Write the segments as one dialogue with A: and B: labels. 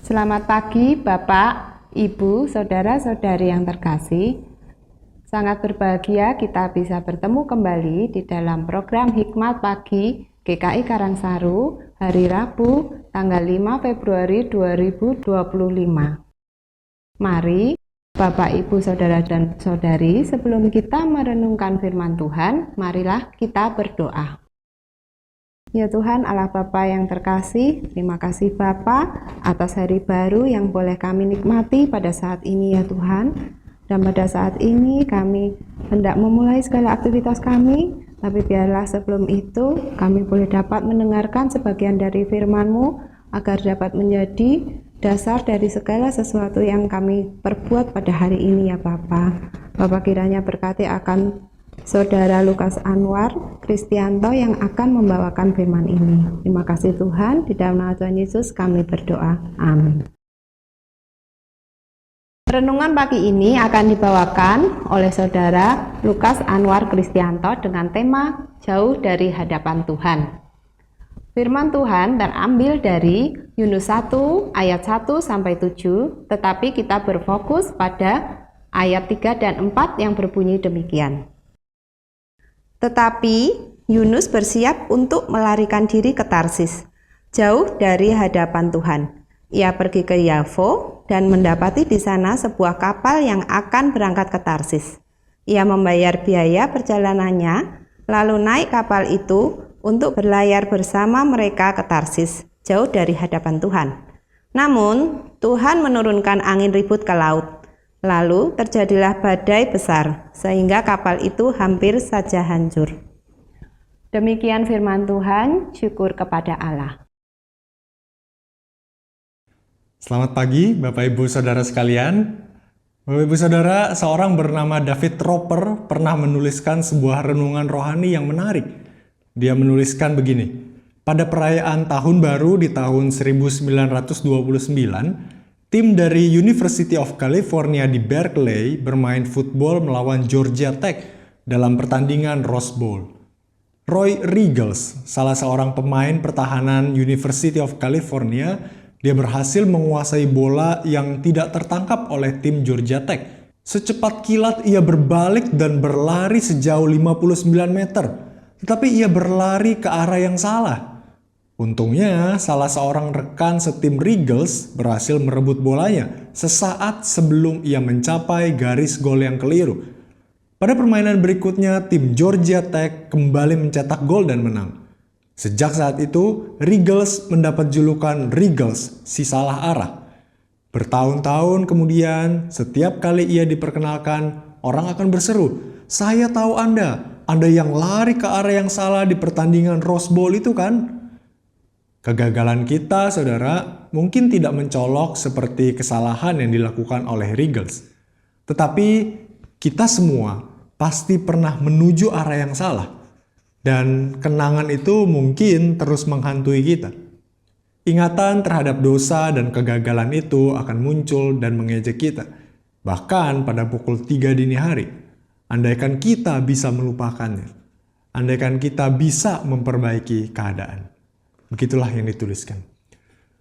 A: Selamat pagi Bapak, Ibu, Saudara-saudari yang terkasih. Sangat berbahagia kita bisa bertemu kembali di dalam program Hikmat Pagi GKI Karangsaru hari Rabu tanggal 5 Februari 2025. Mari Bapak, Ibu, Saudara dan Saudari, sebelum kita merenungkan firman Tuhan, marilah kita berdoa. Ya Tuhan Allah Bapa yang terkasih, terima kasih Bapa atas hari baru yang boleh kami nikmati pada saat ini ya Tuhan. Dan pada saat ini kami hendak memulai segala aktivitas kami, tapi biarlah sebelum itu kami boleh dapat mendengarkan sebagian dari firman-Mu agar dapat menjadi dasar dari segala sesuatu yang kami perbuat pada hari ini ya Bapa. Bapa kiranya berkati akan Saudara Lukas Anwar Kristianto yang akan membawakan firman ini. Terima kasih Tuhan, di dalam nama Tuhan Yesus kami berdoa. Amin. Renungan pagi ini akan dibawakan oleh Saudara Lukas Anwar Kristianto dengan tema Jauh dari Hadapan Tuhan. Firman Tuhan terambil dari Yunus 1 ayat 1-7, tetapi kita berfokus pada ayat 3 dan 4 yang berbunyi demikian. Tetapi Yunus bersiap untuk melarikan diri ke Tarsis, jauh dari hadapan Tuhan. Ia pergi ke Yafo dan mendapati di sana sebuah kapal yang akan berangkat ke Tarsis. Ia membayar biaya perjalanannya, lalu naik kapal itu untuk berlayar bersama mereka ke Tarsis, jauh dari hadapan Tuhan. Namun, Tuhan menurunkan angin ribut ke laut. Lalu terjadilah badai besar, sehingga kapal itu hampir saja hancur. Demikian firman Tuhan, syukur kepada Allah.
B: Selamat pagi Bapak Ibu Saudara sekalian. Bapak Ibu Saudara, seorang bernama David Roper pernah menuliskan sebuah renungan rohani yang menarik. Dia menuliskan begini, pada perayaan tahun baru di tahun 1929, tim dari University of California di Berkeley bermain football melawan Georgia Tech dalam pertandingan Rose Bowl. Roy Riegels, salah seorang pemain pertahanan University of California, dia berhasil menguasai bola yang tidak tertangkap oleh tim Georgia Tech. Secepat kilat ia berbalik dan berlari sejauh 59 meter, tetapi ia berlari ke arah yang salah. Untungnya, salah seorang rekan setim Riegels berhasil merebut bolanya sesaat sebelum ia mencapai garis gol yang keliru. Pada permainan berikutnya, tim Georgia Tech kembali mencetak gol dan menang. Sejak saat itu, Riegels mendapat julukan Riegels, si salah arah. Bertahun-tahun kemudian, setiap kali ia diperkenalkan, orang akan berseru, "Saya tahu Anda yang lari ke arah yang salah di pertandingan Rose Bowl itu kan?" Kegagalan kita, saudara, mungkin tidak mencolok seperti kesalahan yang dilakukan oleh Riegels. Tetapi kita semua pasti pernah menuju arah yang salah. Dan kenangan itu mungkin terus menghantui kita. Ingatan terhadap dosa dan kegagalan itu akan muncul dan mengejek kita. Bahkan pada pukul 3 dini hari, andaikan kita bisa melupakannya. Andaikan kita bisa memperbaiki keadaan. Begitulah yang dituliskan.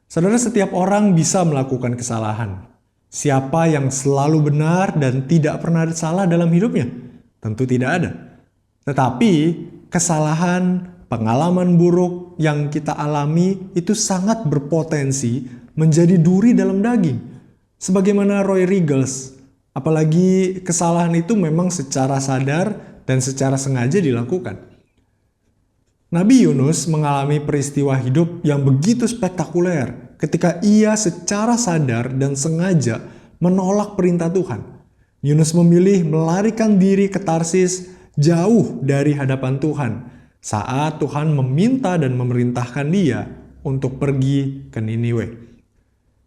B: Saudara, setiap orang bisa melakukan kesalahan. Siapa yang selalu benar dan tidak pernah salah dalam hidupnya? Tentu tidak ada. Tetapi kesalahan, pengalaman buruk yang kita alami itu sangat berpotensi menjadi duri dalam daging. Sebagaimana Roy Riegels, apalagi kesalahan itu memang secara sadar dan secara sengaja dilakukan. Nabi Yunus mengalami peristiwa hidup yang begitu spektakuler ketika ia secara sadar dan sengaja menolak perintah Tuhan. Yunus memilih melarikan diri ke Tarsis jauh dari hadapan Tuhan saat Tuhan meminta dan memerintahkan dia untuk pergi ke Niniwe.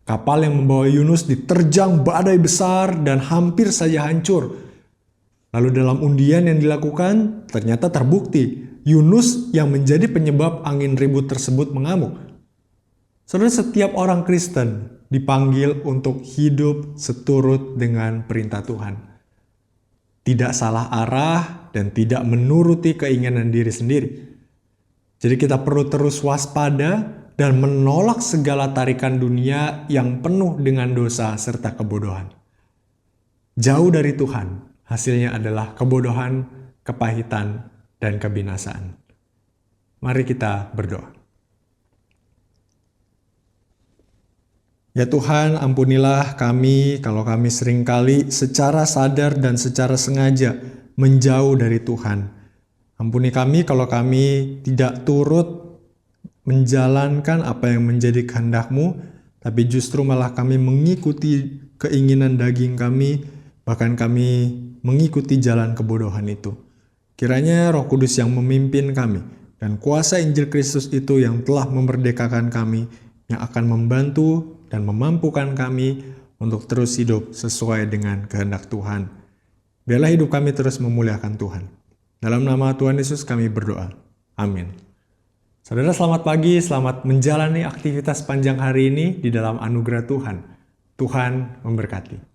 B: Kapal yang membawa Yunus diterjang badai besar dan hampir saja hancur. Lalu dalam undian yang dilakukan ternyata terbukti Yunus yang menjadi penyebab angin ribut tersebut mengamuk. Saudara, setiap orang Kristen dipanggil untuk hidup seturut dengan perintah Tuhan. Tidak salah arah dan tidak menuruti keinginan diri sendiri. Jadi kita perlu terus waspada dan menolak segala tarikan dunia yang penuh dengan dosa serta kebodohan. Jauh dari Tuhan, hasilnya adalah kebodohan, kepahitan, dan kebinasaan. Mari kita berdoa. Ya Tuhan, ampunilah kami kalau kami seringkali secara sadar dan secara sengaja menjauh dari Tuhan. Ampuni kami kalau kami tidak turut menjalankan apa yang menjadi kehendak-Mu, tapi justru malah kami mengikuti keinginan daging kami, bahkan kami mengikuti jalan kebodohan itu. Kiranya Roh Kudus yang memimpin kami, dan kuasa Injil Kristus itu yang telah memerdekakan kami, yang akan membantu dan memampukan kami untuk terus hidup sesuai dengan kehendak Tuhan. Biarlah hidup kami terus memuliakan Tuhan. Dalam nama Tuhan Yesus kami berdoa. Amin. Saudara, selamat pagi, selamat menjalani aktivitas panjang hari ini di dalam anugerah Tuhan. Tuhan memberkati.